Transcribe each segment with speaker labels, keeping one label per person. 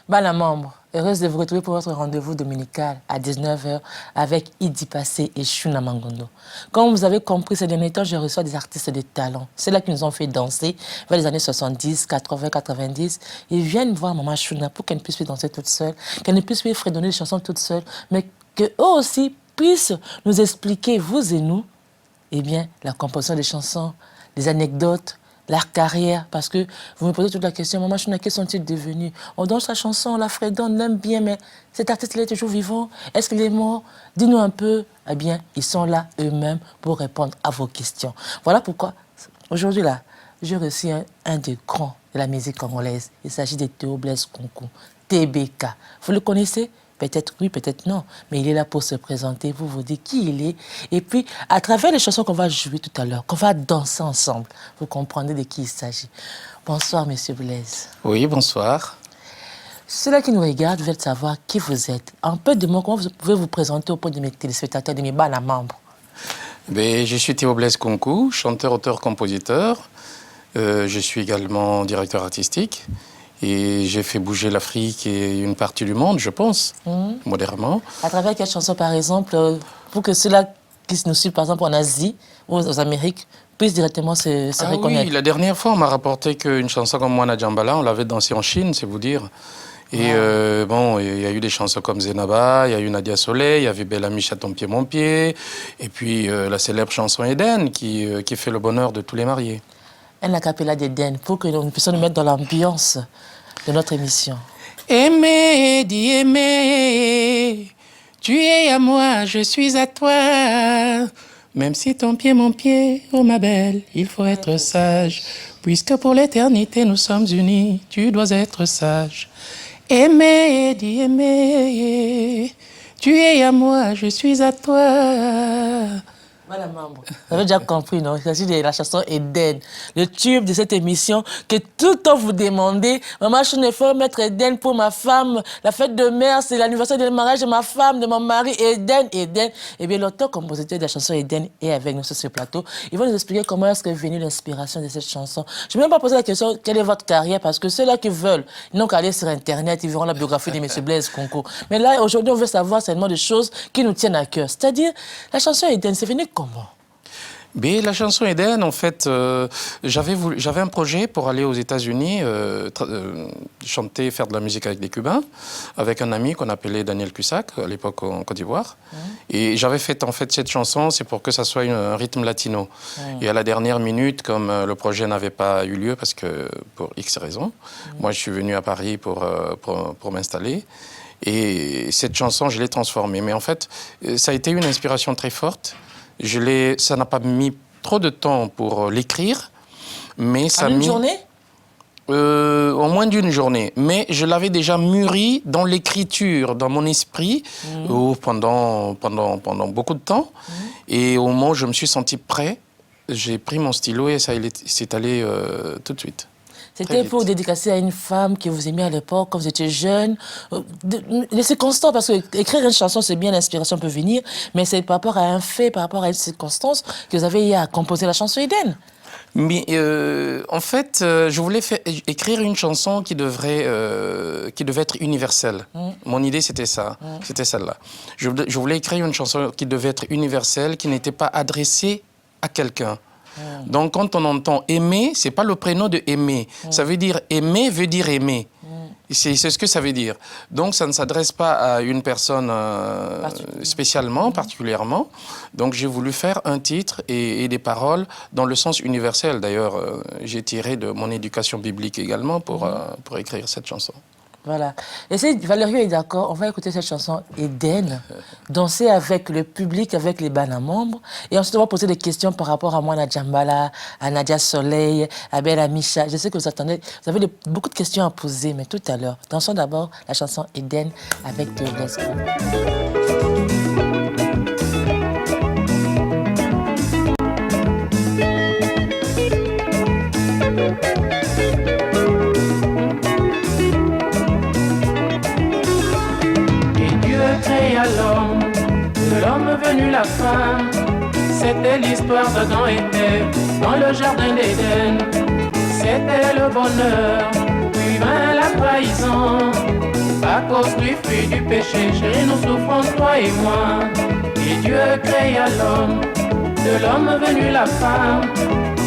Speaker 1: Bana Mambo, heureuse de vous retrouver pour votre rendez-vous dominical à 19 h avec Idi Passé et Chouna Mangondo. Comme vous avez compris, ces derniers temps, je reçois des artistes de talent. C'est là qui nous ont fait danser vers les années 70, 80, 90. Ils viennent voir Maman Chouna pour qu'elle puisse danser toute seule, qu'elle ne puisse fredonner les chansons toute seule, mais qu'eux aussi puissent nous expliquer, vous et nous, eh bien, la composition des chansons, les anecdotes, leur carrière, parce que vous me posez toute la question, Maman Chouna, quels sont-ils devenus? On danse sa chanson, on la fredonne, on l'aime bien, mais cet artiste, il est toujours vivant? Est-ce qu'il est mort? Dis-nous un peu. Eh bien, ils sont là eux-mêmes pour répondre à vos questions. Voilà pourquoi, aujourd'hui, là, j'ai reçu un des grands de la musique congolaise. Il s'agit de Théo Blaise Konkou, TBK. Vous le connaissez? Peut-être oui, peut-être non, mais il est là pour se présenter, pour vous dire qui il est. Et puis, à travers les chansons qu'on va jouer tout à l'heure, qu'on va danser ensemble, vous comprendrez de qui il s'agit. Bonsoir, Monsieur Blaise.
Speaker 2: Oui, bonsoir.
Speaker 1: Ceux-là qui nous regardent veulent savoir qui vous êtes. En peu de mots, comment vous pouvez vous présenter auprès de mes téléspectateurs, de mes Bana Mambo?
Speaker 2: Je suis Théo Blaise Konkou, chanteur, auteur, compositeur. Je suis également directeur artistique. Et j'ai fait bouger l'Afrique et une partie du monde, je pense, modérément.
Speaker 1: À travers quelle chanson, par exemple, pour que ceux-là qui nous suivent, par exemple, en Asie ou aux Amériques, puissent directement se reconnaître?
Speaker 2: Oui, la dernière fois, on m'a rapporté qu'une chanson comme Mwana Djambala, on l'avait dansée en Chine, c'est vous dire. Et bon, il y a eu des chansons comme Zenaba, il y a eu Nadia Soleil, il y avait Bellamy Chaton Pied Mon Pied, et puis la célèbre chanson Eden qui fait le bonheur de tous les mariés.
Speaker 1: Un acapella d'Eden, pour que nous puissions nous mettre dans l'ambiance de notre émission.
Speaker 2: Aimer, dis aimer, tu es à moi, je suis à toi. Même si ton pied, mon pied, oh ma belle, il faut être sage. Puisque pour l'éternité nous sommes unis, tu dois être sage. Aimer, dis aimer, tu es à moi, je suis à toi.
Speaker 1: Voilà, Mambo. Vous avez déjà compris, non? Il s'agit de la chanson Eden, le tube de cette émission que tout le temps vous demandez. Maman, je ne faut mettre Eden pour ma femme. La fête de mère, c'est l'anniversaire du mariage de ma femme, de mon mari. Eden, Eden. Eh bien, l'auteur-compositeur de la chanson Eden est avec nous sur ce plateau. Il va nous expliquer comment est-ce que est venue l'inspiration de cette chanson. Je ne vais même pas poser la question, quelle est votre carrière? Parce que ceux-là qui veulent, ils n'ont qu'à aller sur Internet, ils verront la biographie de M. Blaise Konkou. Mais là, aujourd'hui, on veut savoir seulement des choses qui nous tiennent à cœur. C'est-à-dire, la chanson Eden, c'est venu comment?
Speaker 2: Mais la chanson Eden, en fait, j'avais un projet pour aller aux États-Unis, chanter, faire de la musique avec des Cubains, avec un ami qu'on appelait Daniel Cusack, à l'époque en Côte d'Ivoire. Et j'avais fait en fait cette chanson, c'est pour que ça soit un rythme latino. Et à la dernière minute, comme le projet n'avait pas eu lieu, parce que pour X raisons, moi je suis venu à Paris pour m'installer. Et cette chanson, je l'ai transformée. Mais en fait, ça a été une inspiration très forte. Ça n'a pas mis trop de temps pour l'écrire, mais ça a mis...
Speaker 1: une journée?
Speaker 2: En moins d'une journée. Mais je l'avais déjà mûri dans l'écriture, dans mon esprit, pendant beaucoup de temps. Et au moment où je me suis senti prêt, j'ai pris mon stylo et ça s'est allé tout de suite.
Speaker 1: C'était pour dédicacer à une femme que vous aimiez à l'époque, quand vous étiez jeune. Les circonstances, parce qu'écrire une chanson, c'est bien, l'inspiration peut venir, mais c'est par rapport à un fait, par rapport à une circonstance que vous avez eu à composer la chanson Eden.
Speaker 2: Mais en fait, je voulais écrire une chanson qui devait être universelle. Mon idée, c'était ça. C'était celle-là. Je voulais écrire une chanson qui devait être universelle, qui n'était pas adressée à quelqu'un. Donc, quand on entend aimer, c'est pas le prénom de aimer. Ça veut dire aimer, veut dire aimer. C'est ce que ça veut dire. Donc, ça ne s'adresse pas à une personne spécialement, particulièrement. Donc, j'ai voulu faire un titre et des paroles dans le sens universel. D'ailleurs, j'ai tiré de mon éducation biblique également pour écrire cette chanson.
Speaker 1: Voilà. Et si Valérie est d'accord, on va écouter cette chanson Eden, danser avec le public, avec les bannes membres. Et ensuite, on va poser des questions par rapport à Moana Djambala, à Nadia Soleil, à Bella Micha. Je sais que vous attendez, vous avez beaucoup de questions à poser, mais tout à l'heure. Dansons d'abord la chanson Eden avec Théoblesse Coco.
Speaker 3: De l'homme venu la femme, c'était l'histoire d'Adam et Ève dans le jardin d'Éden. C'était le bonheur, puis vint la trahison. À cause du fruit du péché, chérie, nous souffrons, toi et moi. Et Dieu créa l'homme, de l'homme venu la femme.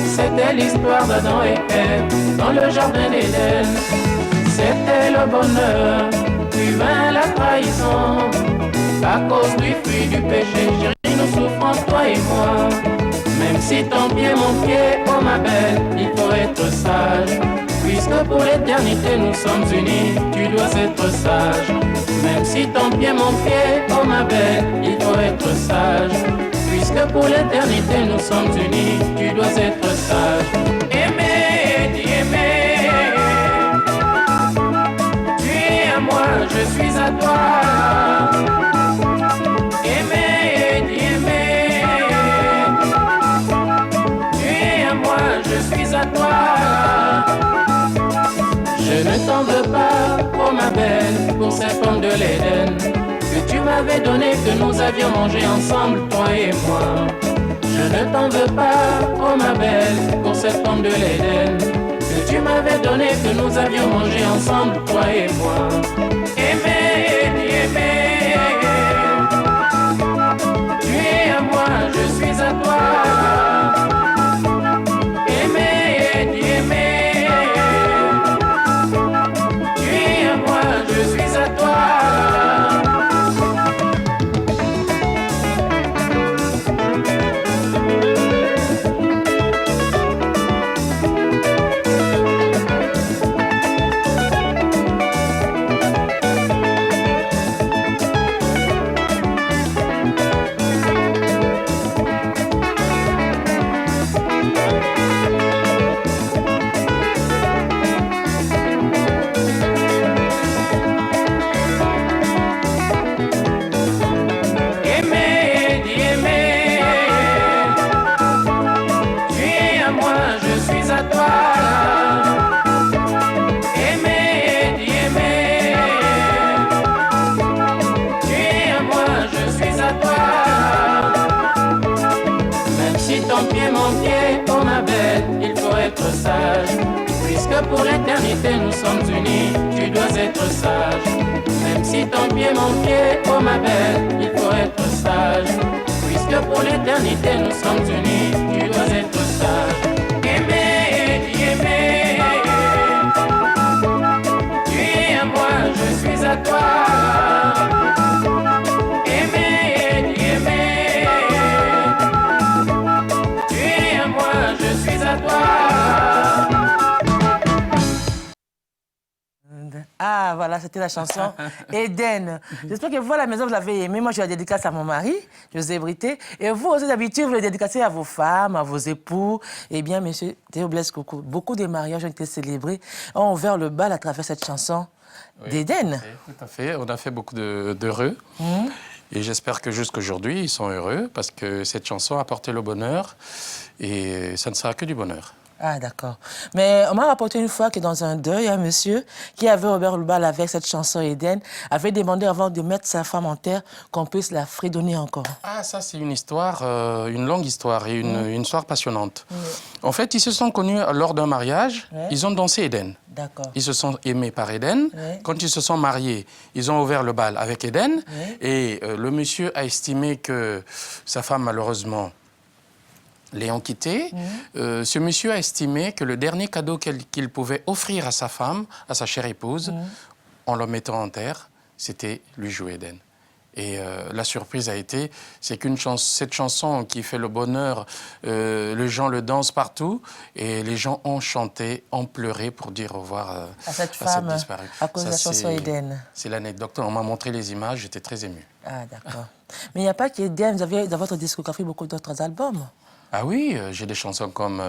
Speaker 3: C'était l'histoire d'Adam et Ève dans le jardin d'Éden. C'était le bonheur, puis vint la trahison. À cause du fruit du péché, chérie, nous souffrons, toi et moi. Même si ton pied, mon pied, oh ma belle, il faut être sage. Puisque pour l'éternité nous sommes unis, tu dois être sage. Même si ton pied, mon pied, oh ma belle, il faut être sage. Puisque pour l'éternité nous sommes unis, tu dois être sage. Aimer, dis aimer. Tu es à moi, je suis à toi. Je ne t'en veux pas, oh ma belle, pour cette pomme de l'Éden que tu m'avais donné, que nous avions mangé ensemble, toi et moi. Je ne t'en veux pas, oh ma belle, pour cette pomme de l'Éden que tu m'avais donné, que nous avions mangé ensemble, toi et moi. Aimer, dis aimer. Tu es à moi, je suis à toi. Pour l'éternité nous sommes unis, tu dois être sage. Même si ton pied, mon pied, oh ma belle, il faut être sage. Puisque pour l'éternité nous sommes unis, tu dois être sage. Aimer, dis aimer. Tu es à moi, je suis à toi. Aimer, dis aimer. Tu es à moi, je suis à toi.
Speaker 1: Ah, voilà, c'était la chanson Eden. J'espère que vous, à la maison, vous l'avez aimé. Moi, je la dédicace à mon mari, José Brité. Et vous, aussi, d'habitude, vous le dédicacez à vos femmes, à vos époux. Eh bien, monsieur Théoblesse Coco, beaucoup de mariages ont été célébrés, ont ouvert le bal à travers cette chanson d'Eden.
Speaker 2: Oui, tout à fait. On a fait beaucoup d'heureux. Et j'espère que jusqu'aujourd'hui, ils sont heureux parce que cette chanson a apporté le bonheur et ça ne sera que du bonheur.
Speaker 1: Ah, d'accord. Mais on m'a rapporté une fois que dans un deuil, un monsieur qui avait ouvert le bal avec cette chanson Eden avait demandé avant de mettre sa femme en terre qu'on puisse la fredonner encore.
Speaker 2: Ah, ça, c'est une histoire, une longue histoire et une histoire passionnante. En fait, ils se sont connus lors d'un mariage, ils ont dansé Eden.
Speaker 1: D'accord.
Speaker 2: Ils se sont aimés par Eden. Quand ils se sont mariés, ils ont ouvert le bal avec Eden. Et le monsieur a estimé que sa femme, malheureusement, l'ayant quitté, ce monsieur a estimé que le dernier cadeau qu'il pouvait offrir à sa femme, à sa chère épouse, en le mettant en terre, c'était lui jouer Eden. Et la surprise a été, c'est cette chanson qui fait le bonheur, les gens le dansent partout et les gens ont chanté, ont pleuré pour dire au revoir
Speaker 1: à cette
Speaker 2: à
Speaker 1: femme
Speaker 2: cette disparue.
Speaker 1: à cause de la chanson Eden.
Speaker 2: C'est l'anecdote. On m'a montré les images, j'étais très ému.
Speaker 1: Ah, d'accord. Mais il n'y a pas qu'Eden, vous avez dans votre discographie beaucoup d'autres albums.
Speaker 2: Ah oui, j'ai des chansons comme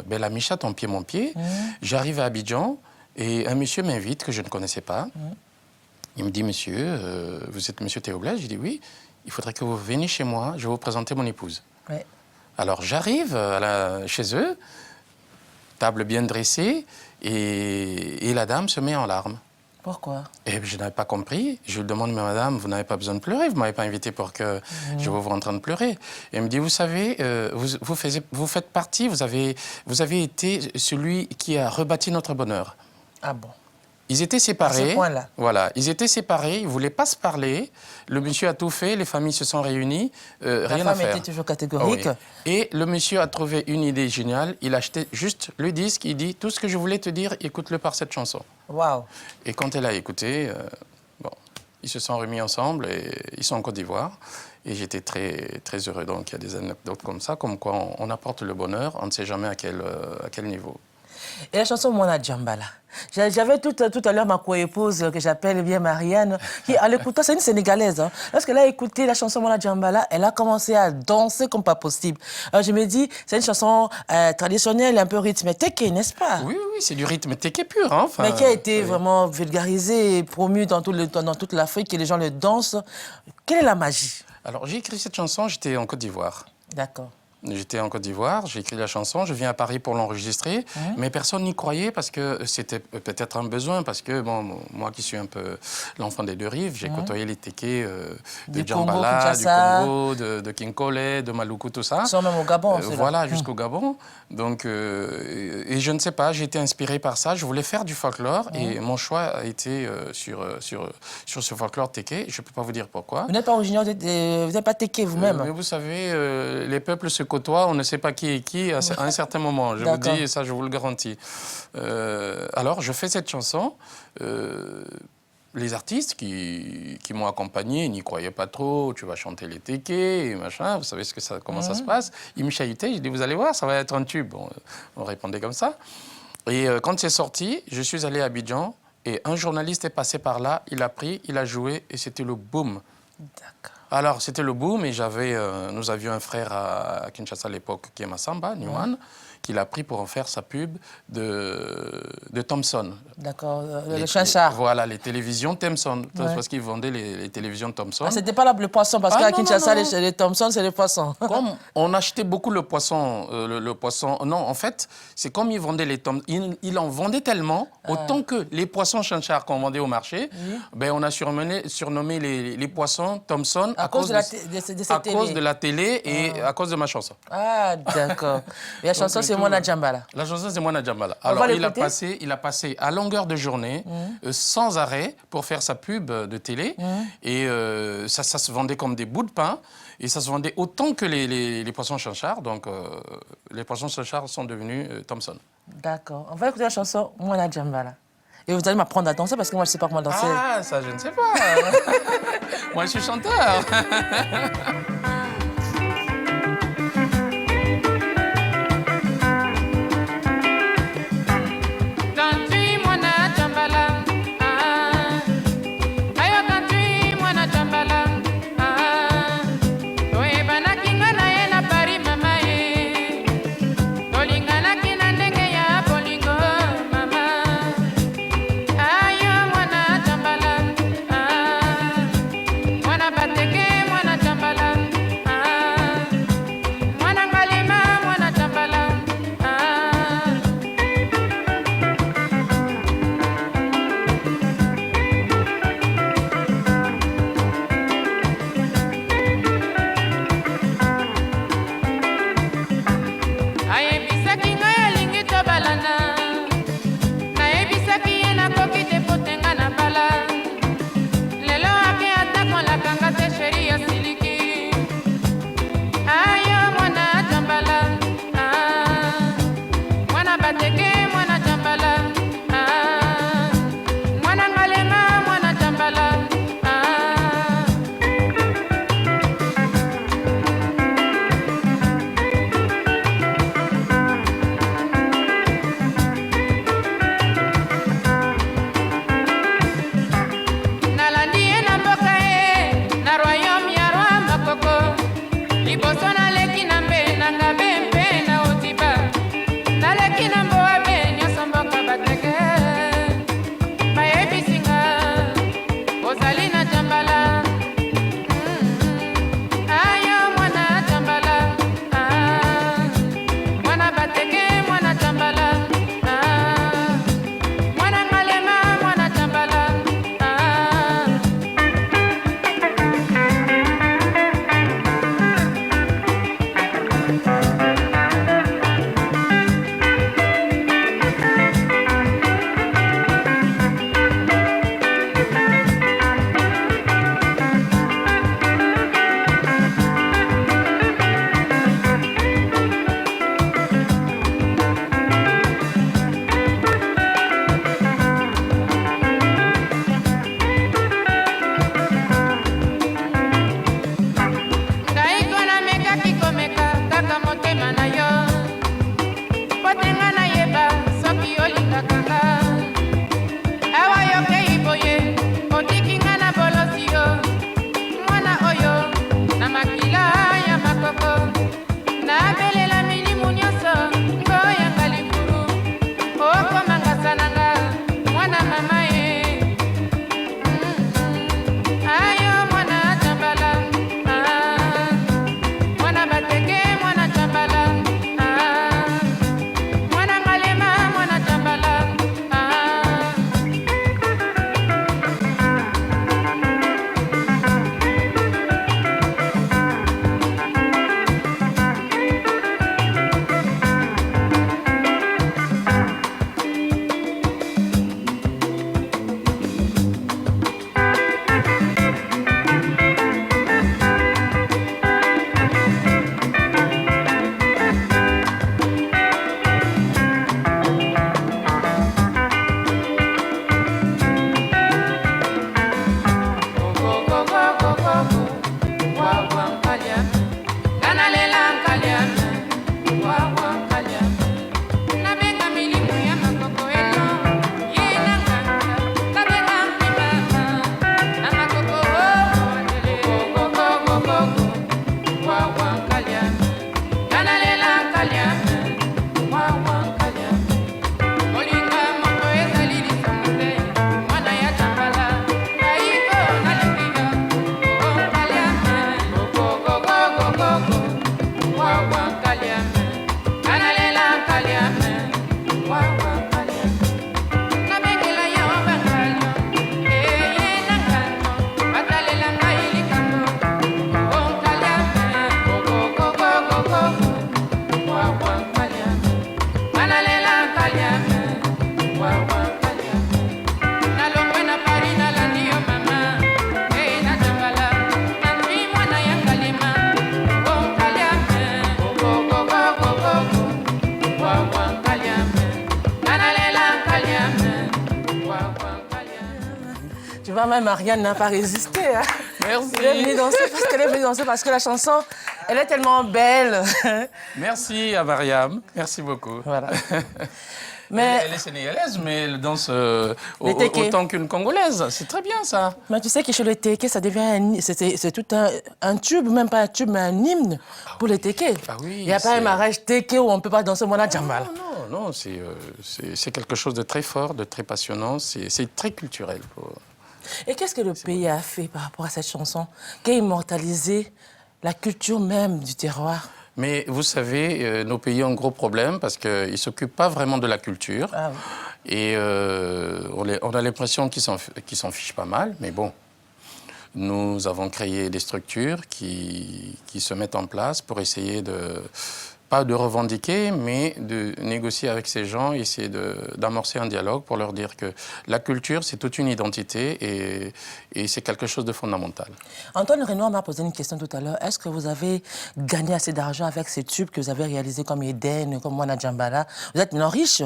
Speaker 2: Bella Micha, Ton pied, mon pied. J'arrive à Abidjan et un monsieur m'invite que je ne connaissais pas. Il me dit, monsieur, vous êtes monsieur Théo Blaise? J'ai dit oui, il faudrait que vous veniez chez moi, je vais vous présenter mon épouse.
Speaker 1: Ouais.
Speaker 2: Alors j'arrive chez eux, table bien dressée, et la dame se met en larmes.
Speaker 1: Pourquoi?
Speaker 2: Et je n'avais pas compris. Je lui demande, mais madame, vous n'avez pas besoin de pleurer, vous ne m'avez pas invité pour que je vous vois en train de pleurer. Et elle me dit, vous savez, vous faites partie, vous avez été celui qui a rebâti notre bonheur.
Speaker 1: Ah bon?
Speaker 2: Ils étaient séparés.
Speaker 1: À ce point-là.
Speaker 2: Voilà, ils étaient séparés, ils ne voulaient pas se parler. Le monsieur a tout fait, les familles se sont réunies, rien à faire.
Speaker 1: La femme était toujours catégorique.
Speaker 2: Ah oui. Et le monsieur a trouvé une idée géniale. Il a acheté juste le disque, il dit, tout ce que je voulais te dire, écoute-le par cette chanson.
Speaker 1: Waouh.
Speaker 2: Et quand elle a écouté, bon, ils se sont remis ensemble et ils sont en Côte d'Ivoire. Et j'étais très, très heureux. Donc il y a des anecdotes comme ça, comme quoi on apporte le bonheur, on ne sait jamais à quel niveau.
Speaker 1: Et la chanson Mwana Djambala. J'avais tout à l'heure ma co-épouse que j'appelle bien Marianne, qui en l'écoutant, c'est une Sénégalaise. Hein. Lorsqu'elle a écouté la chanson Mwana Djambala, elle a commencé à danser comme pas possible. Alors je me dis, c'est une chanson traditionnelle, un peu rythme téké, n'est-ce pas?
Speaker 2: Oui, oui, c'est du rythme téké pur. Hein,
Speaker 1: mais qui a été vraiment vulgarisé et promu dans toute l'Afrique et les gens le dansent. Quelle est la magie?
Speaker 2: Alors j'ai écrit cette chanson, j'étais en Côte d'Ivoire.
Speaker 1: D'accord.
Speaker 2: J'étais en Côte d'Ivoire, j'ai écrit la chanson, je viens à Paris pour l'enregistrer, mais personne n'y croyait parce que c'était peut-être un besoin, parce que bon, moi qui suis un peu l'enfant des deux rives, j'ai côtoyé les tékés de Djambala, du Congo, de Kinkole, de Maluku, tout ça.
Speaker 1: Sans même au Gabon,
Speaker 2: voilà, jusqu'au Gabon. Donc, et je ne sais pas, j'ai été inspiré par ça, je voulais faire du folklore et mon choix a été sur ce folklore téké. Je ne peux pas vous dire pourquoi.
Speaker 1: Vous n'êtes pas originaire, vous n'êtes pas téké vous-même.
Speaker 2: Mais vous savez, les peuples se côtoient, on ne sait pas qui est qui à un certain moment. Je vous dis, ça je vous le garantis. Alors, je fais cette chanson. Les artistes qui m'ont accompagné n'y croyaient pas trop. Tu vas chanter les tékés et machin. Vous savez comment ça se passe. Ils me chahutaient. Je dis, vous allez voir, ça va être un tube. On répondait comme ça. Et quand c'est sorti, je suis allé à Abidjan. Et un journaliste est passé par là. Il a pris, il a joué. Et c'était le boom.
Speaker 1: D'accord.
Speaker 2: Alors, c'était le boom. Et nous avions un frère à Kinshasa à l'époque, qui est Massamba, Newman, qui l'a pris pour en faire sa pub de Thomson.
Speaker 1: D'accord, le Chanchar.
Speaker 2: Voilà, les télévisions Thomson, parce qu'ils vendaient les télévisions Thomson.
Speaker 1: Ah, c'était pas là le poisson, parce qu'à Kinshasa, les Thomson, c'est les poissons.
Speaker 2: Comme on achetait beaucoup le poisson, non, en fait, c'est comme ils vendaient les Thomson, ils en vendaient tellement, autant que les poissons Chanchar qu'on vendait au marché, ben on a surnommé les poissons Thomson à cause de la télé et à cause de ma chanson.
Speaker 1: Ah, d'accord. Et la chanson, c'est Mwana Djambala.
Speaker 2: La chanson, c'est Mwana Djambala. Alors, il a passé à longueur de journée, sans arrêt, pour faire sa pub de télé. Et ça se vendait comme des bouts de pain. Et ça se vendait autant que les poissons Chanchar. Donc, les poissons Chanchar sont devenus Thomson.
Speaker 1: D'accord. On va écouter la chanson Mwana Djambala. Et vous allez m'apprendre à danser parce que moi, je ne sais pas comment danser.
Speaker 2: Ah, ça, je ne sais pas. Moi, je suis chanteur.
Speaker 4: Mwana bateke, mwana Djambala.
Speaker 1: Tu vois, même Marianne n'a pas résisté. Hein.
Speaker 2: Merci.
Speaker 1: Elle est venue danser parce qu'elle est venue danser parce que la chanson, elle est tellement belle.
Speaker 2: Merci à Mariam. Merci beaucoup.
Speaker 1: Voilà. Mais,
Speaker 2: elle est sénégalaise, mais elle danse
Speaker 1: autant
Speaker 2: qu'une Congolaise. C'est très bien, ça.
Speaker 1: Mais tu sais que chez le Téké, ça devient c'est tout un tube, même pas un tube, mais un hymne pour le Téké.
Speaker 2: Ah oui,
Speaker 1: il n'y a pas un mariage Téké où on ne peut pas danser Mona Djambala.
Speaker 2: Non, c'est quelque chose de très fort, de très passionnant. C'est très culturel.
Speaker 1: Et qu'est-ce que le pays a fait par rapport à cette chanson qui a immortalisé la culture même du terroir?
Speaker 2: Mais vous savez, nos pays ont un gros problème parce qu'ils ne s'occupent pas vraiment de la culture.
Speaker 1: Ah oui.
Speaker 2: Et on a l'impression qu'ils s'en fichent pas mal. Mais bon, nous avons créé des structures qui se mettent en place pour essayer pas de revendiquer, mais de négocier avec ces gens, essayer d'amorcer un dialogue pour leur dire que la culture, c'est toute une identité et c'est quelque chose de fondamental.
Speaker 1: Antoine Renoir m'a posé une question tout à l'heure. Est-ce que vous avez gagné assez d'argent avec ces tubes que vous avez réalisés comme Eden, comme Mona Djambala? Vous êtes maintenant riche?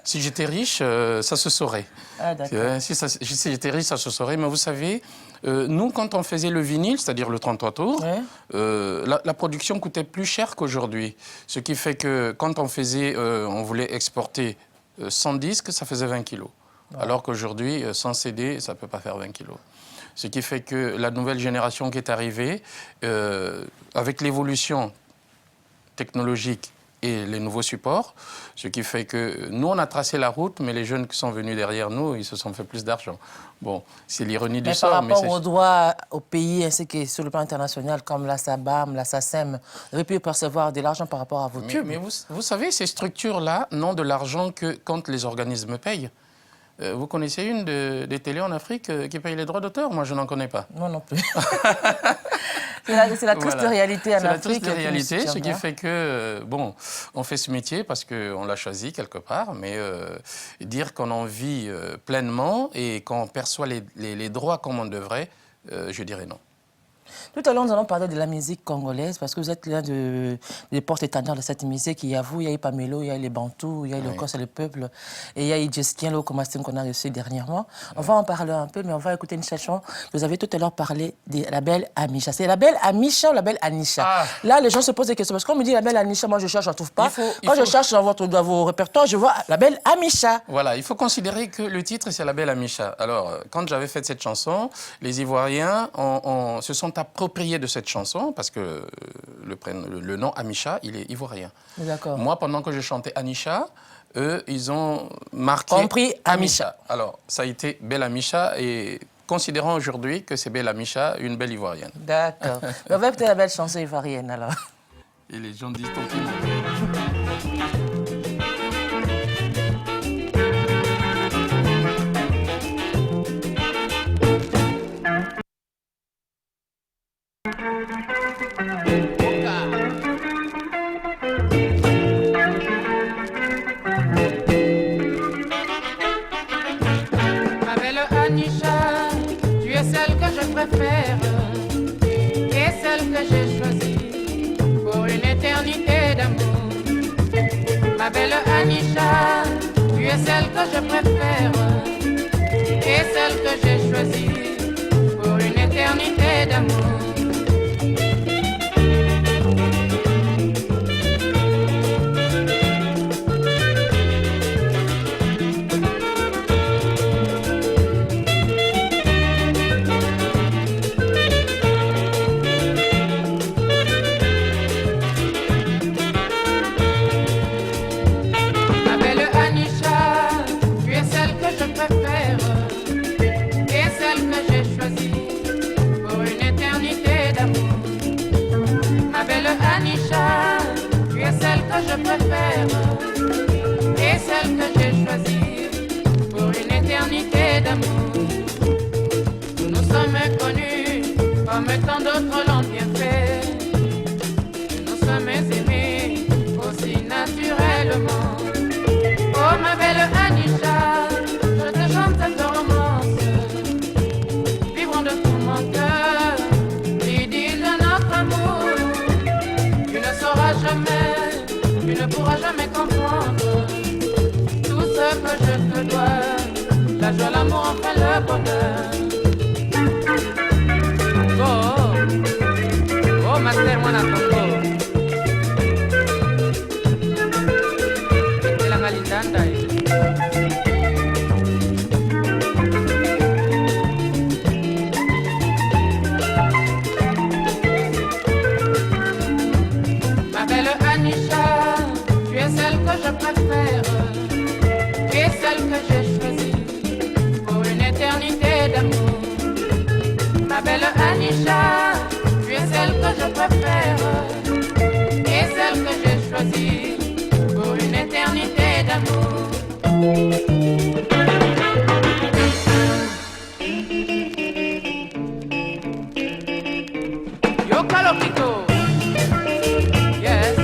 Speaker 2: Si j'étais riche, ça se saurait.
Speaker 1: Ah, d'accord.
Speaker 2: Si j'étais riche, ça se saurait. Mais vous savez, nous, quand on faisait le vinyle, c'est-à-dire le 33 tours,
Speaker 1: ouais.
Speaker 2: La production coûtait plus cher qu'aujourd'hui. Ce qui fait que quand on voulait exporter 100 disques, ça faisait 20 kilos. Ouais. Alors qu'aujourd'hui, 100 CD, ça ne peut pas faire 20 kilos. Ce qui fait que la nouvelle génération qui est arrivée, avec l'évolution technologique et les nouveaux supports, ce qui fait que nous, on a tracé la route, mais les jeunes qui sont venus derrière nous, ils se sont fait plus d'argent. Bon, c'est l'ironie du sort.
Speaker 1: Mais par rapport aux droits au pays, ainsi que sur le plan international, comme la SABAM, la SACEM, vous avez pu percevoir de l'argent par rapport à vos tubes.
Speaker 2: Mais vous savez, ces structures-là n'ont de l'argent que quand les organismes payent. Vous connaissez une des télés en Afrique qui paye les droits d'auteur? Moi, je n'en connais pas.
Speaker 1: Moi non plus. C'est la triste réalité en Afrique.
Speaker 2: C'est la triste réalité, ce qui fait que, bon, on fait ce métier parce qu'on l'a choisi quelque part, mais dire qu'on en vit pleinement et qu'on perçoit les droits comme on devrait, je dirais non.
Speaker 1: Tout à l'heure, nous allons parler de la musique congolaise, parce que vous êtes l'un des porte-étendards de cette musique. Il y a vous, il y a Pamelo, il y a les Bantous, il y a le Corse et le peuple, et il y a Idjeskien, le Comastin qu'on a reçu dernièrement. On va en parler un peu, mais on va écouter une chanson. Vous avez tout à l'heure parlé de la belle Amisha. C'est la belle Amisha ou la belle Anisha? Là, les gens se posent des questions, parce qu'on me dit la belle Anisha, moi je cherche, je ne trouve pas. Quand je cherche dans vos répertoires, je vois la belle Amisha.
Speaker 2: Voilà, il faut considérer que le titre, c'est la belle Amisha. Alors, quand j'avais fait cette chanson, les Ivoiriens se sont appropriés de cette chanson parce que le nom Amisha, il est ivoirien.
Speaker 1: D'accord.
Speaker 2: Moi, pendant que je chantais Anisha, eux, ils ont marqué
Speaker 1: compris Amisha.
Speaker 2: Alors, ça a été Belle Amisha et considérons aujourd'hui que c'est Belle Amisha, une belle ivoirienne.
Speaker 1: D'accord. On va écouter la belle chanson ivoirienne alors.
Speaker 2: Et les gens disent tant pis.
Speaker 3: Et celle que j'ai choisie pour une éternité d'amour. Ma belle Anisha, tu es celle que je préfère et celle que j'ai choisie pour une éternité d'amour. Je préfère et celle que j'ai choisie pour une éternité d'amour. Nous sommes connus comme tant d'autres l'ont bien fait. Nous sommes aimés aussi naturellement. Oh ma belle Anisha, je te chante cette romance, vibrant de tout mon cœur, l'idylle de notre amour. Tu ne sauras jamais, tu ne pourras Ma belle Anisha, tu es celle que je préfère, tu es celle que j'ai choisie pour une éternité d'amour. Ma belle Anisha, tu es celle que je préfère, tu es celle que j'ai choisie pour une éternité d'amour. Yo Calopito, yes.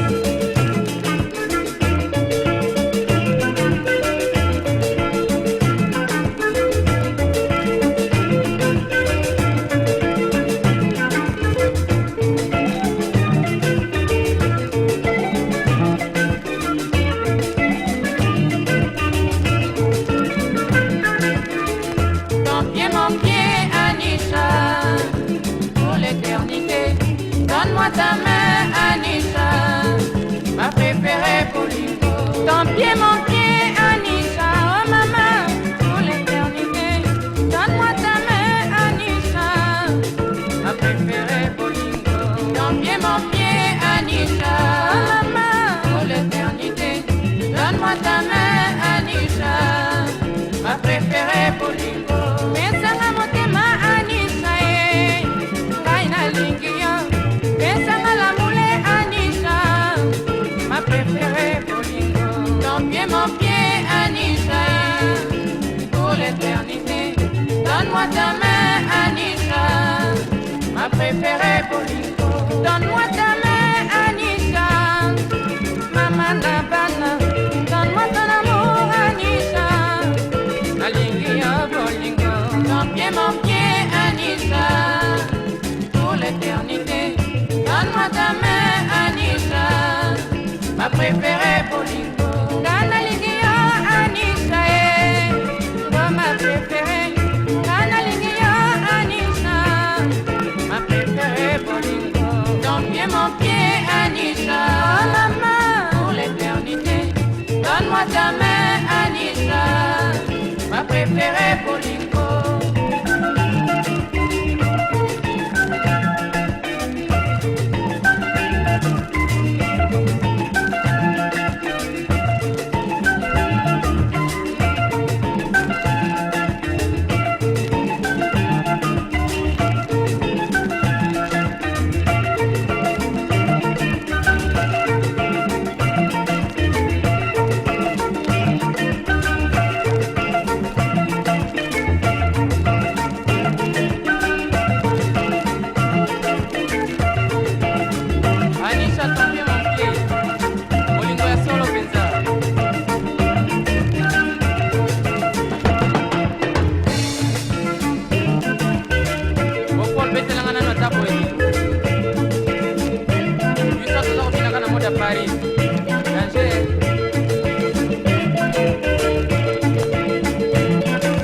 Speaker 3: Mon pied, Anisha, pour l'éternité. Donne-moi ta main, Anisha, ma préférée Polingo. Ton pied, mon pied, Anisha, oh maman, pour l'éternité. Donne-moi ta main, Anisha, ma préférée Polingo. Ton pied, mon pied, Anisha, oh maman, pour l'éternité. Donne-moi ta main, Anisha, ma préférée Polingo. Mon pied, Anisha, pour l'éternité. Donne-moi ta main, Anisha, ma préférée Polingo. Donne-moi ta main, Anisha, maman Nabana. Donne-moi ton amour, Anisha, Alingia Polingo. Mon pied, Anisha, pour l'éternité. Donne-moi ta main, Anisha, ma préférée Polingo. Mon pied, Anisha, oh maman, pour l'éternité. Donne-moi ta main, Anisha, ma préférée Polingo.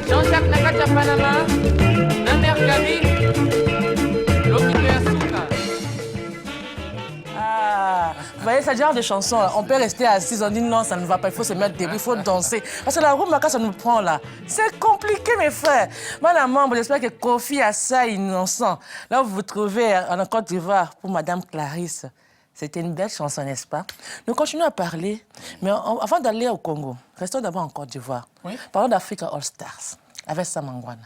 Speaker 3: Jean-Jacques Nakata Panama, Namer Gabi, Lopito Yasuka.
Speaker 1: Ah, vous voyez, ce genre de chanson, on peut rester assis, on dit non, ça ne va pas, il faut se mettre debout, il faut danser. Parce que la roue, quand ça nous prend là, c'est compliqué, mes frères. Madame Membre, j'espère que Kofi a ça innocent. Là, vous vous trouvez en Côte d'Ivoire pour Madame Clarisse. C'était une belle chanson, n'est-ce pas? Nous continuons à parler, mais avant d'aller au Congo, restons d'abord en Côte d'Ivoire. Oui. Parlons d'Africa All Stars, avec Sam Mangwana.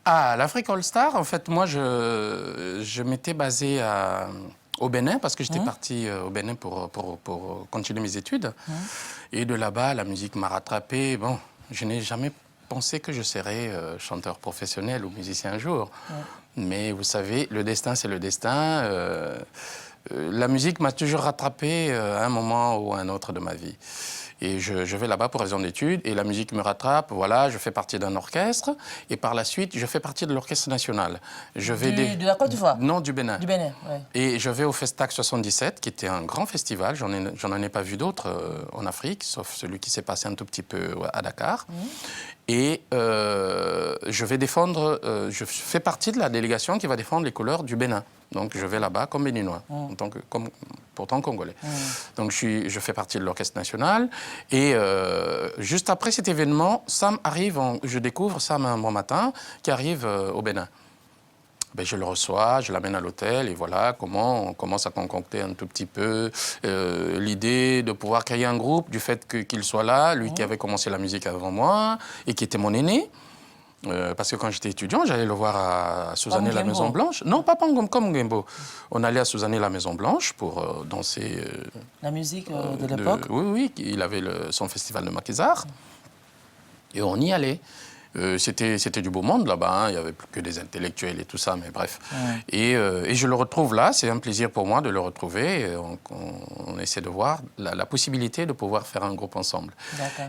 Speaker 2: Ah, l'Afrique All Star, en fait, moi, je m'étais basé au Bénin, parce que j'étais parti au Bénin pour continuer mes études. Et de là-bas, la musique m'a rattrapé. Bon, je n'ai jamais pensé que je serais chanteur professionnel ou musicien un jour. Mais vous savez, le destin, c'est le destin. La musique m'a toujours rattrapé à un moment ou à un autre de ma vie. Et je vais là-bas pour raison d'études, et la musique me rattrape, voilà, je fais partie d'un orchestre, et par la suite, je fais partie de l'orchestre national.
Speaker 1: De la Côte d'Ivoire?
Speaker 2: Non, du Bénin.
Speaker 1: Du Bénin, oui.
Speaker 2: Et je vais au Festac 77, qui était un grand festival, j'en ai pas vu d'autres en Afrique, sauf celui qui s'est passé un tout petit peu à Dakar. Et je vais défendre, je fais partie de la délégation qui va défendre les couleurs du Bénin. Donc je vais là-bas comme béninois, pourtant congolais. Donc je fais partie de l'orchestre national. Et juste après cet événement, Sam arrive, je découvre Sam un bon matin, qui arrive au Bénin. Ben, je le reçois, je l'amène à l'hôtel et voilà comment on commence à concocter un tout petit peu l'idée de pouvoir créer un groupe du fait qu'il soit là, lui qui avait commencé la musique avant moi et qui était mon aîné. Parce que quand j'étais étudiant, j'allais le voir à Suzanne la Maison Blanche. Non, pas comme Gembo. On allait à Suzanne la Maison Blanche pour danser.
Speaker 1: La musique de l'époque.
Speaker 2: Oui, il avait son festival de maquisards. Et on y allait. C'était du beau monde là-bas, hein. Il n'y avait plus que des intellectuels et tout ça, mais bref. Ouais. Et je le retrouve là, c'est un plaisir pour moi de le retrouver. On essaie de voir la possibilité de pouvoir faire un groupe ensemble.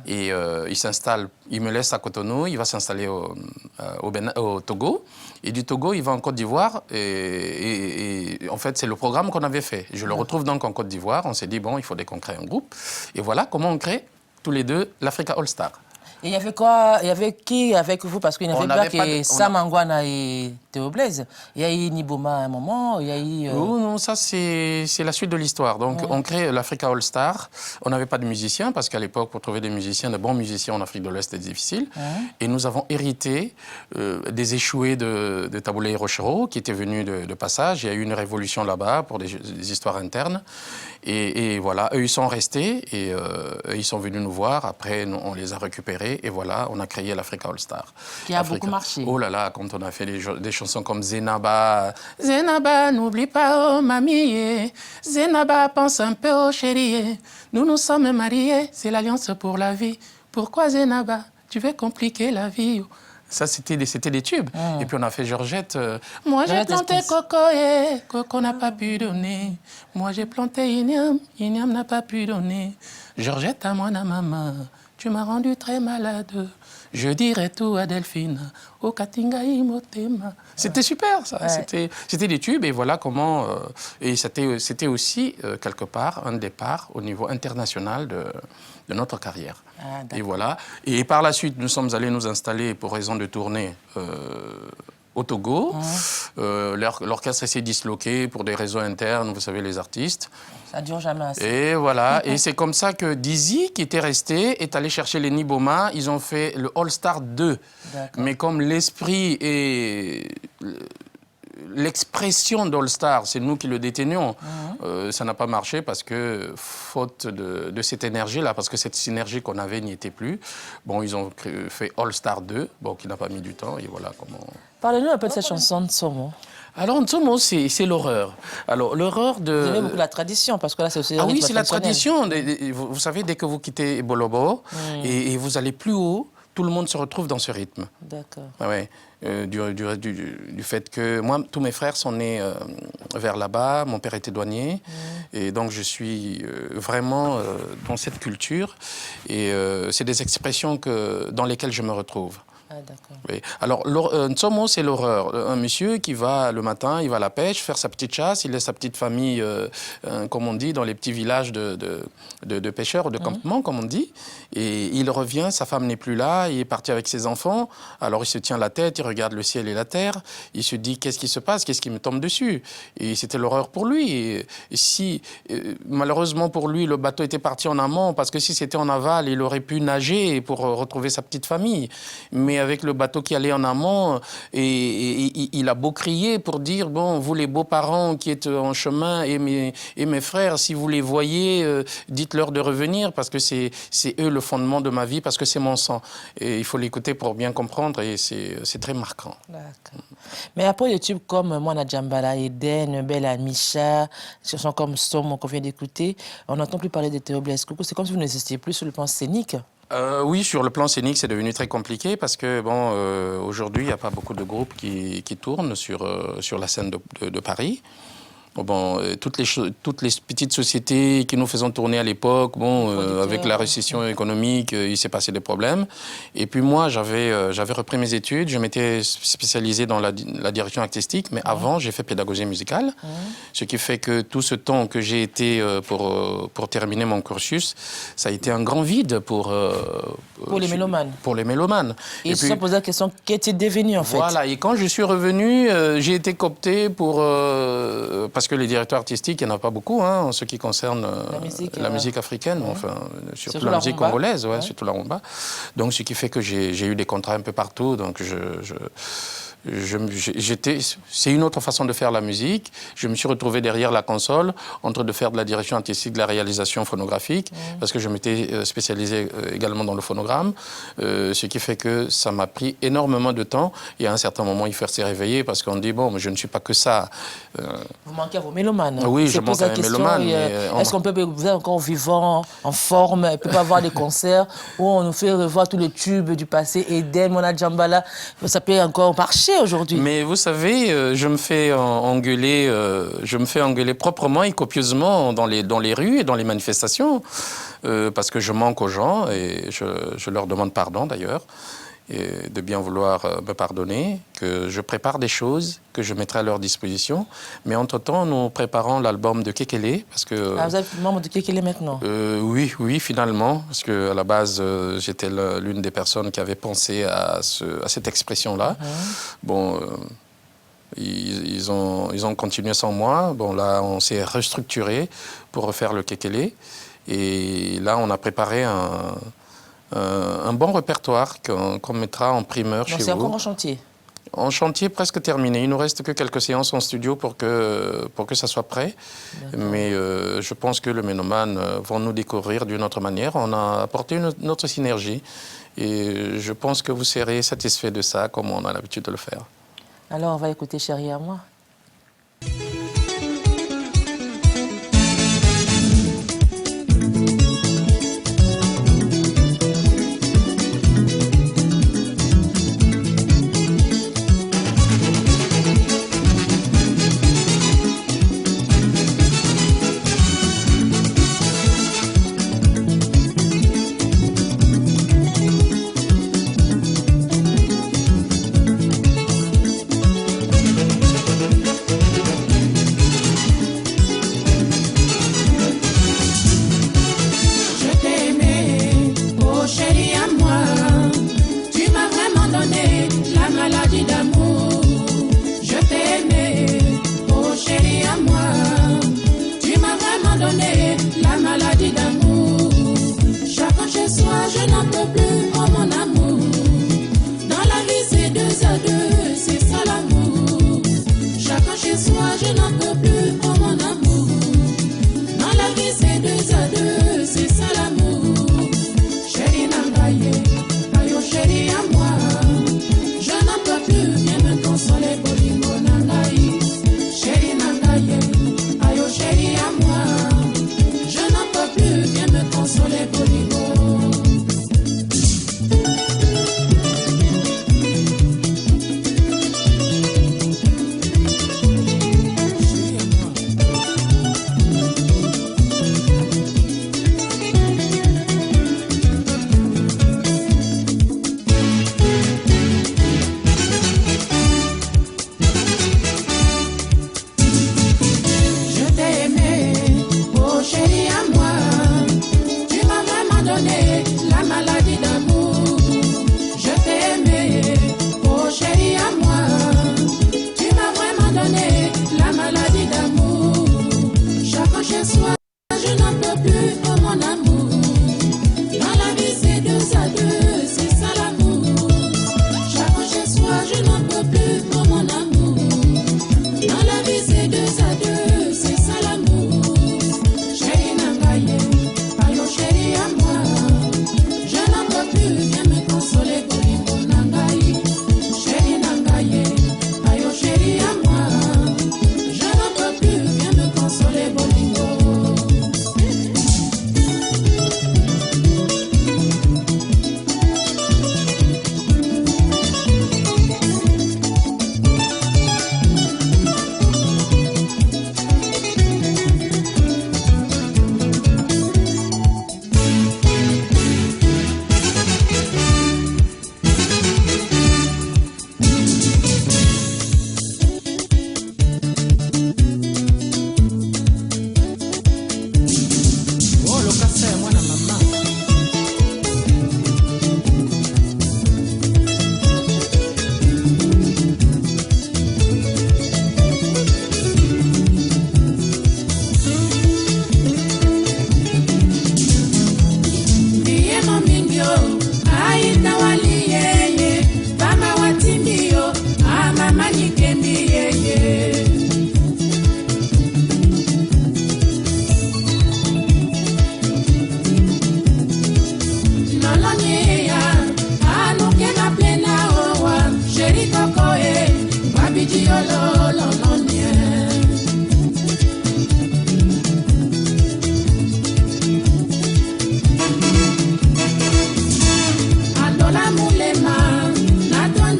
Speaker 2: Et il s'installe, il me laisse à Cotonou, il va s'installer au Togo. Et du Togo, il va en Côte d'Ivoire. Et en fait, c'est le programme qu'on avait fait. Je le retrouve donc en Côte d'Ivoire. On s'est dit, bon, il faudrait qu'on crée un groupe. Et voilà comment on crée tous les deux l'Africa All Star.
Speaker 1: Et il y avait quoi? Il y avait qui avec vous? Parce qu'il n'y avait pas que Sam Angwana et Théo Blaise. Il y a eu Niboma à un moment, il y a eu...
Speaker 2: Non, ça c'est la suite de l'histoire. Donc on crée l'Africa All Star. On n'avait pas de musiciens parce qu'à l'époque, pour trouver des musiciens, de bons musiciens en Afrique de l'Ouest, c'était difficile. Et nous avons hérité des échoués de Taboulé et Rochereau qui étaient venus de passage. Il y a eu une révolution là-bas pour des histoires internes. Et voilà, eux, ils sont restés et ils sont venus nous voir. Après, on les a récupérés et voilà, on a créé l'Africa All Star.
Speaker 1: Qui a beaucoup marché.
Speaker 2: Oh là là, quand on a fait des chansons comme Zenaba. Zenaba, n'oublie pas, oh mamie. Zenaba, pense un peu, oh chérie. Nous nous sommes mariés, c'est l'alliance pour la vie. Pourquoi Zenaba, tu veux compliquer la vie? Ça, c'était des tubes. Et puis, on a fait Georgette. Moi, j'ai planté Coco et Coco n'a pas pu donner. Moi, j'ai planté Ignam, Ignam n'a pas pu donner. Georgette, à moi, à maman, tu m'as rendu très malade. Je dirais tout à Delphine, au Katinga Imotema. C'était super, ça. Ouais. C'était des tubes. Et voilà comment... et c'était aussi, quelque part, un départ au niveau international de notre carrière. Et voilà. Et par la suite, nous sommes allés nous installer pour raison de tournée au Togo. L'orchestre s'est disloqué pour des raisons internes, vous savez, les artistes.
Speaker 1: Ça dure jamais assez.
Speaker 2: Et voilà. Et c'est comme ça que Dizzy, qui était resté, est allé chercher les Niboma. Ils ont fait le All Star 2. Mais comme l'esprit et l'expression d'All Star, c'est nous qui le détenions. Ça n'a pas marché parce que, faute de cette énergie-là, parce que cette synergie qu'on avait n'y était plus, bon, ils ont fait All Star 2, bon, qui n'a pas mis du temps, et voilà comment...
Speaker 1: Parlez-nous un peu de cette chanson de Nsomo.
Speaker 2: Alors, Nsomo, c'est l'horreur. Alors, l'horreur de...
Speaker 1: Vous aimez beaucoup la tradition, parce que là, c'est aussi...
Speaker 2: Ah oui, c'est la tradition. Vous savez, dès que vous quittez Bolobo et vous allez plus haut, tout le monde se retrouve dans ce rythme.
Speaker 1: D'accord.
Speaker 2: Ah ouais. Du fait que moi, tous mes frères sont nés vers là-bas. Mon père était douanier. Et donc, je suis vraiment dans cette culture. Et c'est des expressions dans lesquelles je me retrouve.
Speaker 1: Ah, d'accord.
Speaker 2: Oui. Alors, Nsomo, c'est l'horreur. Un monsieur qui va le matin, il va à la pêche, faire sa petite chasse, il laisse sa petite famille, comme on dit, dans les petits villages de pêcheurs, de campements, comme on dit. Et il revient, sa femme n'est plus là, il est parti avec ses enfants. Alors, il se tient la tête, il regarde le ciel et la terre. Il se dit, qu'est-ce qui se passe? Qu'est-ce qui me tombe dessus? Et c'était l'horreur pour lui. Et si, malheureusement pour lui, le bateau était parti en amont, parce que si c'était en aval, il aurait pu nager pour retrouver sa petite famille. Mais avec le bateau qui allait en amont, et il a beau crier pour dire, bon, vous les beaux-parents qui êtes en chemin et mes frères, si vous les voyez, dites-leur de revenir parce que c'est eux le fondement de ma vie, parce que c'est mon sang. Et il faut l'écouter pour bien comprendre et c'est très marquant.
Speaker 1: D'accord. Mais après les tubes comme Mwana Djambala, Eden, Bella Micha, chansons comme Somo qu'on vient d'écouter, on n'entend plus parler de Théo Blaise Coucou. C'est comme si vous n'existiez plus sur le plan scénique.
Speaker 2: Oui, sur le plan scénique, c'est devenu très compliqué parce que, bon, aujourd'hui, il n'y a pas beaucoup de groupes qui tournent sur la scène de Paris. Bon, toutes les petites sociétés qui nous faisaient tourner à l'époque, bon, avec la récession économique, il s'est passé des problèmes. Et puis moi, j'avais repris mes études, je m'étais spécialisé dans la direction artistique, mais avant, j'ai fait pédagogie musicale, ce qui fait que tout ce temps que j'ai été pour terminer mon cursus, ça a été un grand vide pour
Speaker 1: les mélomanes.
Speaker 2: Pour les mélomanes.
Speaker 1: Et ils se sont posé la question, qu'est-il devenu en fait?
Speaker 2: Voilà, et quand je suis revenu, j'ai été coopté parce parce que les directeurs artistiques, il n'y en a pas beaucoup, hein, en ce qui concerne la musique africaine, enfin, surtout la musique congolaise, surtout la rumba. Donc, ce qui fait que j'ai eu des contrats un peu partout. Donc, c'est une autre façon de faire la musique. Je me suis retrouvé derrière la console, en train de faire de la direction artistique, de la réalisation phonographique, parce que je m'étais spécialisé également dans le phonogramme, ce qui fait que ça m'a pris énormément de temps. Et à un certain moment, il faut se réveiller, parce qu'on dit, bon, mais je ne suis pas que ça.
Speaker 1: Vous manquez à vos mélomanes.
Speaker 2: Oui, je manque à mes mélomanes.
Speaker 1: Est-ce qu'on peut, vous êtes encore vivant, en forme, il peut pas avoir des concerts où on nous fait revoir tous les tubes du passé, Eden, Mona Djambala, ça peut encore marcher aujourd'hui.
Speaker 2: Mais vous savez, je me fais engueuler proprement et copieusement dans les rues et dans les manifestations, parce que je manque aux gens et je leur demande pardon d'ailleurs, et de bien vouloir me pardonner, que je prépare des choses que je mettrai à leur disposition. Mais entre-temps, nous préparons l'album de Kekele, parce que...
Speaker 1: vous êtes membre de Kekele maintenant?
Speaker 2: Oui, finalement, parce qu'à la base, j'étais l'une des personnes qui avait pensé à cette expression-là. Bon, ils ont continué sans moi. Bon, là, on s'est restructuré pour refaire le Kekele. Et là, on a préparé un bon répertoire qu'on mettra en primeur chez vous.
Speaker 1: C'est encore en chantier?
Speaker 2: En chantier presque terminé. Il ne nous reste que quelques séances en studio pour que ça soit prêt. Mais je pense que les mélomanes vont nous découvrir d'une autre manière. On a apporté notre synergie. Et je pense que vous serez satisfaits de ça, comme on a l'habitude de le faire.
Speaker 1: Alors, on va écouter Chérie à moi.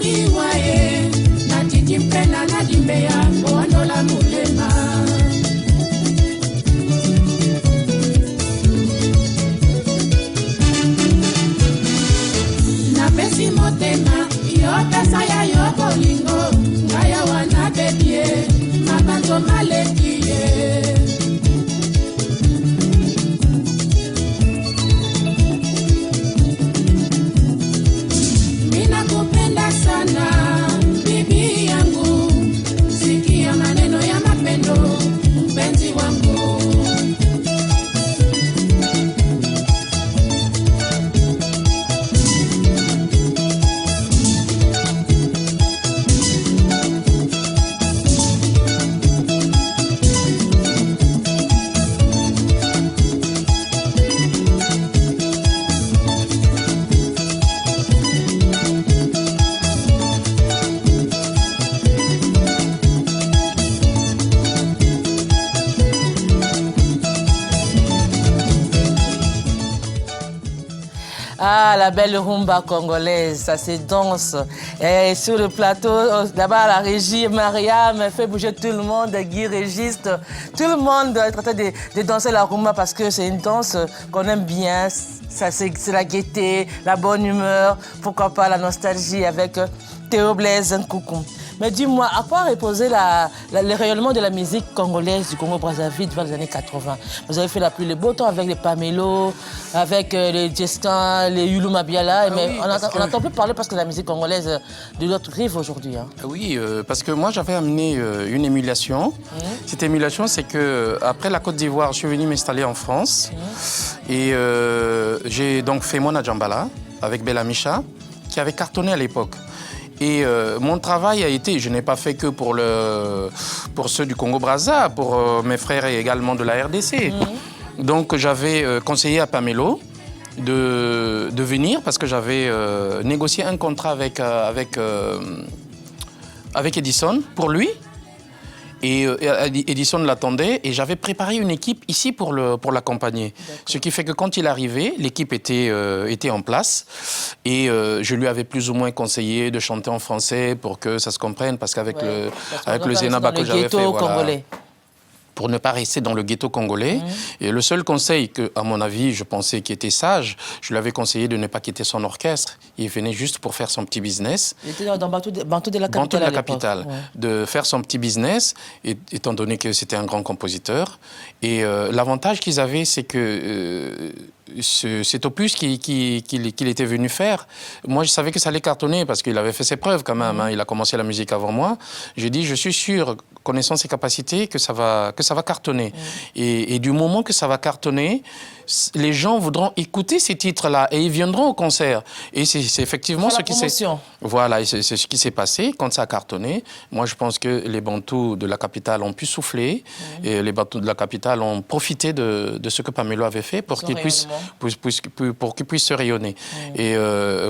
Speaker 3: miwaye na titi mpena na dimbeya oandola mulema na pesi motema yopesa ya yokolingo ngaya wana bebie mabanzo malekiye sana bibi yangu, sikia maneno ya mapendo mpenzi wangu.
Speaker 1: Ah, la belle rumba congolaise, ça se danse. Et sur le plateau, là-bas, la régie, Mariam fait bouger tout le monde, Guy Régiste, tout le monde est en train de danser la rumba parce que c'est une danse qu'on aime bien. C'est la gaieté, la bonne humeur, pourquoi pas la nostalgie avec Théo Blaise Nkoukou. Mais dis-moi, à quoi reposait le rayonnement de la musique congolaise du Congo-Brazzaville vers les années 80? Vous avez fait la pluie, le beau temps avec les Pamelo, avec les Jestin, les Yulu Mabiala, mais oui, on n'entend plus parler parce que la musique congolaise de l'autre rive aujourd'hui. Hein.
Speaker 2: Oui, parce que moi j'avais amené une émulation. Cette émulation, c'est qu'après la Côte d'Ivoire, je suis venu m'installer en France et j'ai donc fait Mona Djambala avec Bella Micha, qui avait cartonné à l'époque. Et mon travail a été, je n'ai pas fait que pour ceux du Congo-Brazza, pour mes frères et également de la RDC. Donc j'avais conseillé à Pamelo de venir parce que j'avais négocié un contrat avec Edison pour lui. Et Edison l'attendait et j'avais préparé une équipe ici pour l'accompagner. Ce qui fait que quand il arrivait, l'équipe était en place et je lui avais plus ou moins conseillé de chanter en français pour que ça se comprenne parce qu'avec le Zénaba que j'avais fait, voilà, pour ne pas rester dans le ghetto congolais. Et le seul conseil que, à mon avis, je pensais qui était sage, je lui avais conseillé de ne pas quitter son orchestre. Il venait juste pour faire son petit business.
Speaker 1: Il était dans Bantou de la capitale.
Speaker 2: Bantou de la capitale. Ouais. De faire son petit business, étant donné que c'était un grand compositeur. Et l'avantage qu'ils avaient, c'est que cet opus qu'il était venu faire, moi je savais que ça allait cartonner parce qu'il avait fait ses preuves quand même. Hein. Il a commencé la musique avant moi. J'ai dit, je suis sûr, connaissant ses capacités, que ça va cartonner. Et du moment que ça va cartonner, les gens voudront écouter ces titres-là et ils viendront au concert. Et c'est effectivement ce qui s'est... Voilà, c'est ce qui s'est passé quand ça a cartonné. Moi, je pense que les Bantous de la capitale ont pu souffler et les Bantous de la capitale ont profité de ce que Pamelo avait fait pour qu'ils puissent se rayonner. Et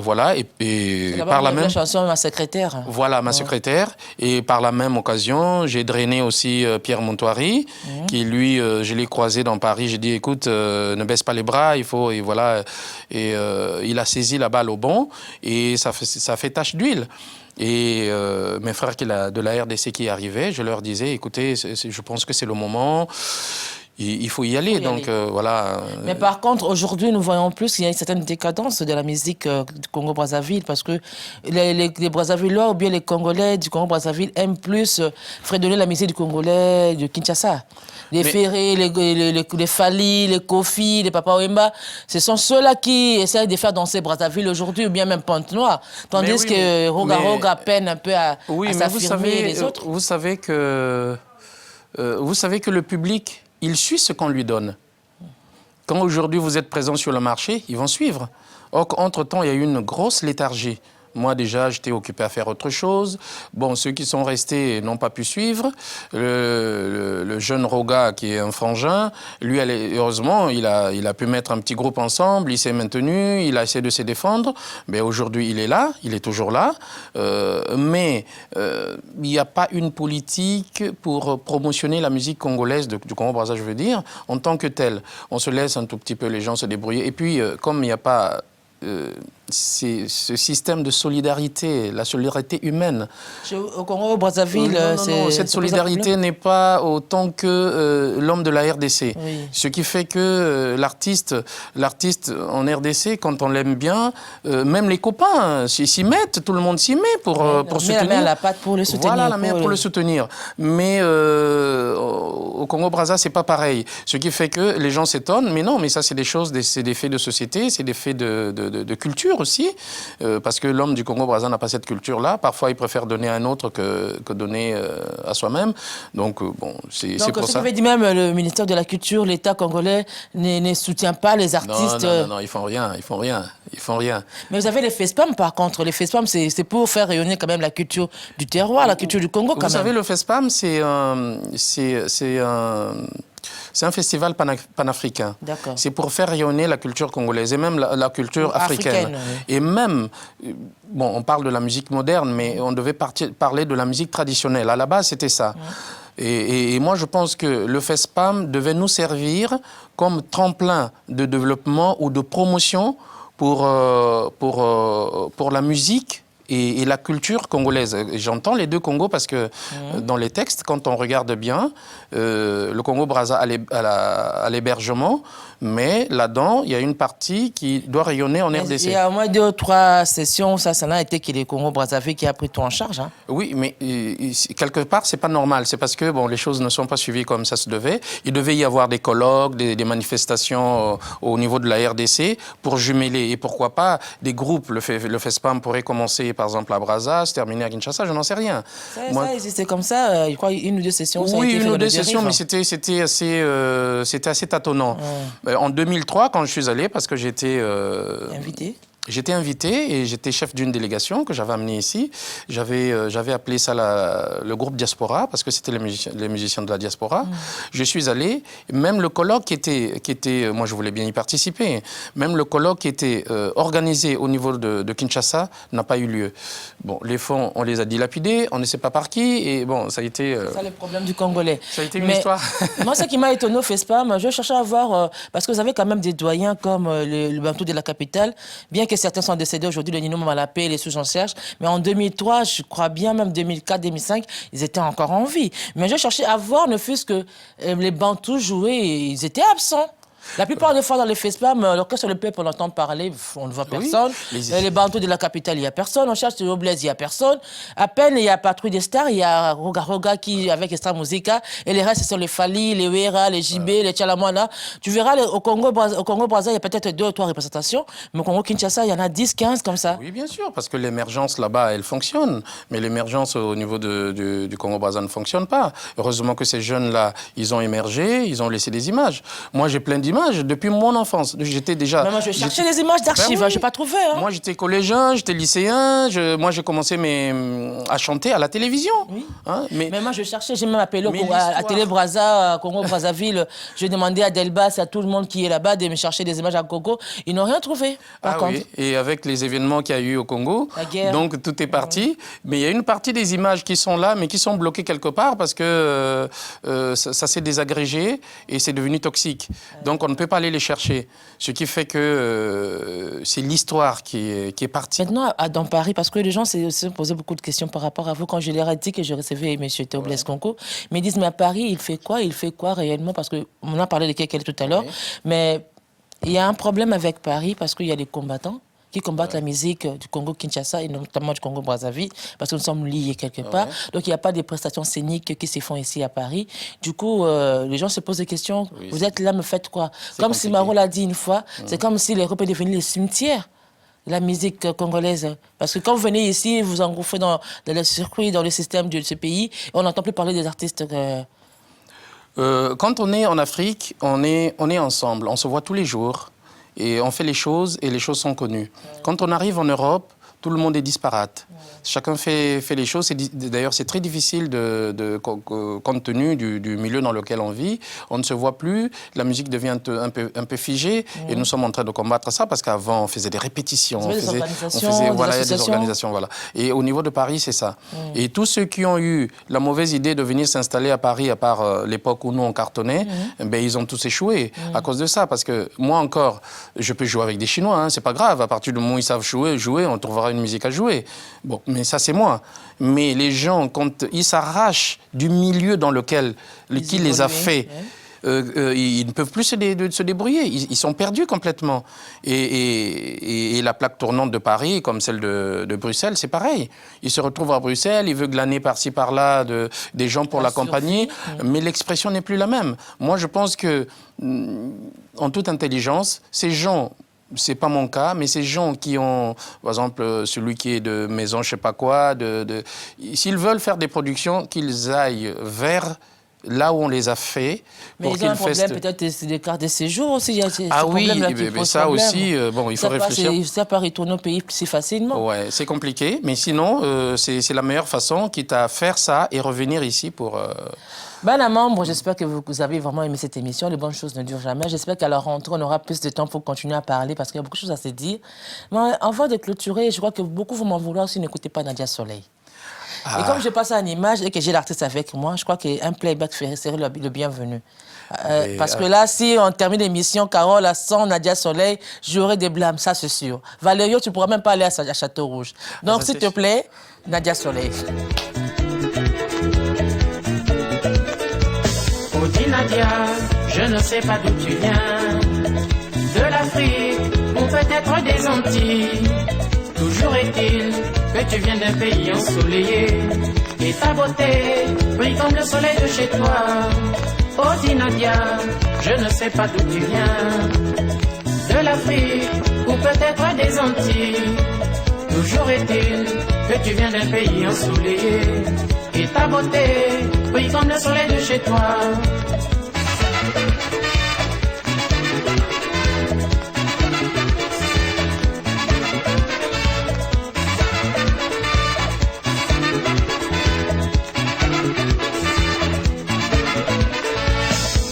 Speaker 2: voilà. Et par la même...
Speaker 1: la chanson Ma secrétaire.
Speaker 2: Voilà, Ma secrétaire. Et par la même occasion, j'ai drainé aussi Pierre Montoiri, qui lui, je l'ai croisé dans Paris. J'ai dit, écoute, ne baisse pas les bras, il faut... Et voilà. Et il a saisi la balle au bon et ça fait tache d'huile. Et mes frères de la RDC qui arrivaient, je leur disais, écoutez, je pense que c'est le moment... Il faut y aller, donc voilà.
Speaker 1: Mais par contre, aujourd'hui, nous voyons plus qu'il y a une certaine décadence de la musique du Congo-Brazzaville parce que les Brazzavillois ou bien les Congolais du Congo-Brazzaville aiment plus fredonner la musique du Congolais de Kinshasa. Les Ferré, les Fali, les Kofi, les Papa Wemba, ce sont ceux-là qui essaient de faire danser Brazzaville aujourd'hui ou bien même Pointe-Noire. Tandis que Roga peine un peu à s'affirmer les autres.
Speaker 2: Vous savez que le public... Il suit ce qu'on lui donne. Quand aujourd'hui vous êtes présent sur le marché, ils vont suivre. Or, entre-temps, il y a eu une grosse léthargie. Moi, déjà, j'étais occupé à faire autre chose. Bon, ceux qui sont restés n'ont pas pu suivre. Le jeune Roga, qui est un frangin, lui, heureusement, il a pu mettre un petit groupe ensemble, il s'est maintenu, il a essayé de se défendre. Mais aujourd'hui, il est là, il est toujours là. Mais il n'y a pas une politique pour promotionner la musique congolaise, du Congo-Brazza, je veux dire, en tant que telle. On se laisse un tout petit peu les gens se débrouiller. Et puis, comme il n'y a pas... c'est ce système de solidarité, la solidarité humaine.
Speaker 1: Au Congo, Brazzaville,
Speaker 2: non, cette solidarité n'est pas autant que l'homme de la RDC.
Speaker 1: Oui.
Speaker 2: Ce qui fait que l'artiste en RDC, quand on l'aime bien, même les copains s'y mettent, tout le monde s'y met pour soutenir.
Speaker 1: La main à la pâte pour le soutenir.
Speaker 2: Voilà, la main pour le soutenir. Mais au Congo-Brazza, c'est pas pareil. Ce qui fait que les gens s'étonnent, mais non, mais ça, c'est des choses, c'est des faits de société, c'est des faits de culture aussi, parce que l'homme du Congo-Brazza n'a pas cette culture-là. Parfois, il préfère donner à un autre que donner à soi-même. Donc, bon, c'est pour ça.
Speaker 1: Donc, ce qu'avait dit même le ministère de la Culture, l'État congolais ne soutient pas les artistes.
Speaker 2: Non, ils font rien.
Speaker 1: Mais vous avez les FESPAM, par contre. Les FESPAM, c'est pour faire rayonner quand même la culture du terroir, la culture du Congo, quand même.
Speaker 2: Vous savez, le FESPAM, c'est un festival panafricain. C'est pour faire rayonner la culture congolaise et même la culture africaine. Oui. Et même, bon, on parle de la musique moderne, mais on devait parler de la musique traditionnelle. À la base, c'était ça. Et moi, je pense que le FESPAM devait nous servir comme tremplin de développement ou de promotion pour la musique et la culture congolaise. J'entends les deux Congos parce que dans les textes, quand on regarde bien, le Congo-Brazza a l'hébergement, mais là-dedans, il y a une partie qui doit rayonner en RDC.
Speaker 1: Il y a au moins 2 ou 3 sessions, ça n'a été que le Congo-Brazzaville qui a pris tout en charge. Hein.
Speaker 2: Oui, mais quelque part, c'est pas normal. C'est parce que bon, les choses ne sont pas suivies comme ça se devait. Il devait y avoir des colloques, des manifestations au niveau de la RDC pour jumeler. Et pourquoi pas des groupes. Le FESPAM pourrait commencer, par exemple, à Brazza, se terminer à Kinshasa, je n'en sais rien.
Speaker 1: Ça existait comme ça, je crois, 1 ou 2 sessions.
Speaker 2: Oui, 1 ou 2 sessions, mais c'était assez tâtonnant. En 2003, quand je suis allé, parce que j'étais J'étais invité et j'étais chef d'une délégation que j'avais amenée ici. J'avais appelé ça le groupe Diaspora parce que c'était les musiciens de la Diaspora. Je suis allé, même le colloque qui était, moi je voulais bien y participer, même le colloque qui était organisé au niveau de Kinshasa n'a pas eu lieu. Bon, les fonds, on les a dilapidés, on ne sait pas par qui, et bon, ça a été...
Speaker 1: C'est ça le problème du Congolais.
Speaker 2: Ça a été une histoire.
Speaker 1: Moi, ce qui m'a étonné au FESPAM, je cherchais à voir, parce que vous avez quand même des doyens comme le Bantou de la capitale, bien que certains sont décédés aujourd'hui, le Nino Malapé, les Sous-Jean Serge, mais en 2003, je crois bien, même 2004, 2005, ils étaient encore en vie. Mais je cherchais à voir, ne fût-ce que les Bantous jouaient, ils étaient absents. La plupart des fois dans les FESPAM, l'orchestre le peuple, on entend parler, on ne voit personne. Oui, les Bantous de la capitale, il n'y a personne. On cherche le Blaise, il n'y a personne. À peine, il y a Patrouille des Stars, il y a Roga Roga qui, avec Extra Musica. Et les restes, ce sont les Fali, les Wera, les JB, les Tchalamwana. Tu verras, au Congo-Brazza, il y a peut-être 2 ou 3 représentations. Mais au Congo-Kinshasa, il y en a 10, 15 comme ça.
Speaker 2: Oui, bien sûr, parce que l'émergence là-bas, elle fonctionne. Mais l'émergence au niveau du Congo-Brazza ne fonctionne pas. Heureusement que ces jeunes-là, ils ont émergé, ils ont laissé des images. Moi, j'ai plein d'images depuis mon enfance. J'étais déjà...
Speaker 1: Mais moi, je cherchais les images d'archives, je n'ai pas trouvé. Hein.
Speaker 2: Moi, j'étais collégien, j'étais lycéen. Moi, j'ai commencé à chanter à la télévision. Oui.
Speaker 1: Hein, mais moi, je cherchais, j'ai même appelé à Télé Brazza, Congo-Brazzaville. Je demandais à Delbas, à tout le monde qui est là-bas, de me chercher des images à Congo. Ils n'ont rien trouvé, par contre. Oui.
Speaker 2: Et avec les événements qu'il y a eu au Congo, donc tout est parti. Mais il y a une partie des images qui sont là, mais qui sont bloquées quelque part parce que ça s'est désagrégé et c'est devenu toxique. Donc, on ne peut pas aller les chercher. Ce qui fait que c'est l'histoire qui est partie.
Speaker 1: Maintenant, dans Paris, parce que les gens se posaient beaucoup de questions par rapport à vous. Quand je leur ai dit que je recevais M. Théoblès Conco, mais ils disent, mais à Paris, il fait quoi réellement? Parce qu'on a parlé de quelqu'un tout à l'heure. Mais il y a un problème avec Paris parce qu'il y a des combattants qui combattent la musique du Congo-Kinshasa et notamment du Congo-Brazzaville, parce que nous sommes liés quelque part. Donc, il n'y a pas de prestations scéniques qui se font ici à Paris. Du coup, les gens se posent des questions. Oui, vous êtes là, me faites quoi? Comme compliqué. Simaro l'a dit une fois, c'est comme si l'Europe est devenue les cimetières de la musique congolaise. Parce que quand vous venez ici, vous engouffrez dans le circuit, dans le système de ce pays, et on n'entend plus parler des artistes...
Speaker 2: Quand on est en Afrique, on est ensemble, on se voit tous les jours. Et on fait les choses, et les choses sont connues. Quand on arrive en Europe, tout le monde est disparate. Chacun fait les choses. D'ailleurs, c'est très difficile, compte tenu du milieu dans lequel on vit. On ne se voit plus, la musique devient un peu figée, et nous sommes en train de combattre ça, parce qu'avant, on faisait des répétitions.
Speaker 1: Voilà, il y a des organisations,
Speaker 2: voilà. Et au niveau de Paris, c'est ça. Et tous ceux qui ont eu la mauvaise idée de venir s'installer à Paris, à part l'époque où nous, on cartonnait, ben, ils ont tous échoué à cause de ça. Parce que moi, encore, je peux jouer avec des Chinois, hein, c'est pas grave. À partir du moment où ils savent jouer, on trouvera une musique à jouer. Bon, mais ça, c'est moi. Mais les gens, quand ils s'arrachent du milieu dans lequel qui les a fait, ils ne peuvent plus se débrouiller. Ils sont perdus complètement. Et la plaque tournante de Paris, comme celle de Bruxelles, c'est pareil. Ils se retrouvent à Bruxelles, ils veulent glaner par-ci, par-là des gens pour l'accompagner, mais l'expression n'est plus la même. Moi, je pense que, en toute intelligence, ces gens... C'est pas mon cas, mais ces gens qui ont, par exemple, celui qui est de maison, je sais pas quoi, s'ils veulent faire des productions, qu'ils aillent vers là où on les a fait.
Speaker 1: Mais ils ont un problème, peut-être, c'est des cartes de séjour aussi. Il y a
Speaker 2: mais ça aussi, bon, il faut réfléchir.
Speaker 1: Ça peut retourner au pays si facilement.
Speaker 2: Ouais, c'est compliqué, mais sinon, c'est la meilleure façon, quitte à faire ça et revenir ici pour...
Speaker 1: Ben, membre, j'espère que vous avez vraiment aimé cette émission. Les bonnes choses ne durent jamais. J'espère qu'à la rentrée, on aura plus de temps pour continuer à parler parce qu'il y a beaucoup de choses à se dire. Mais avant de clôturer, je crois que beaucoup vont m'en vouloir si vous n'écoutez pas Nadia Soleil. Et comme je passe à une image et que j'ai l'artiste avec moi, je crois qu'un playback serait le bienvenu. Parce que là, si on termine l'émission, Carole, sans Nadia Soleil, j'aurai des blâmes, ça c'est sûr. Valério, tu ne pourras même pas aller à Château-Rouge. Donc, s'il te plaît, Nadia Soleil.
Speaker 3: Oh, dis Nadia, je ne sais pas d'où tu viens, de l'Afrique ou peut-être des Antilles. Toujours est-il que tu viens d'un pays ensoleillé et ta beauté brille comme le soleil de chez toi. Oh, dis Nadia, je ne sais pas d'où tu viens, de l'Afrique ou peut-être des Antilles. Toujours est-il que tu viens d'un pays ensoleillé et ta beauté brille comme le soleil de chez toi.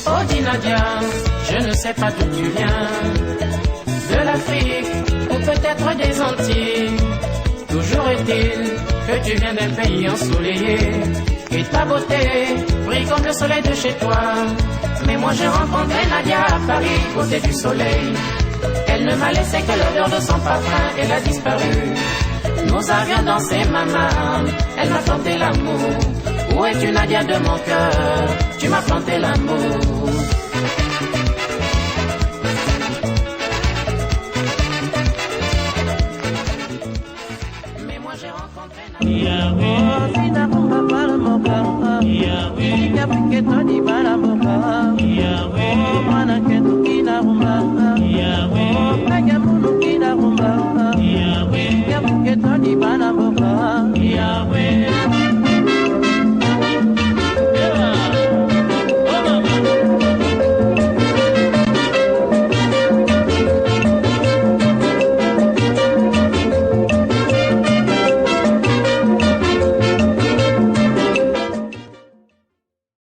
Speaker 3: Oh, dis Nadia, je ne sais pas d'où tu viens, de l'Afrique ou peut-être des Antilles. Toujours est-il que tu viens d'un pays ensoleillé et ta beauté brille comme le soleil de chez toi. Mais moi j'ai rencontré Nadia à Paris, côté du soleil. Elle ne m'a laissé que l'odeur de son parfum, elle a disparu. Nous avions dansé maman, elle m'a planté l'amour. Où es-tu Nadia de mon cœur, tu m'as planté l'amour. Mais moi j'ai rencontré Nadia.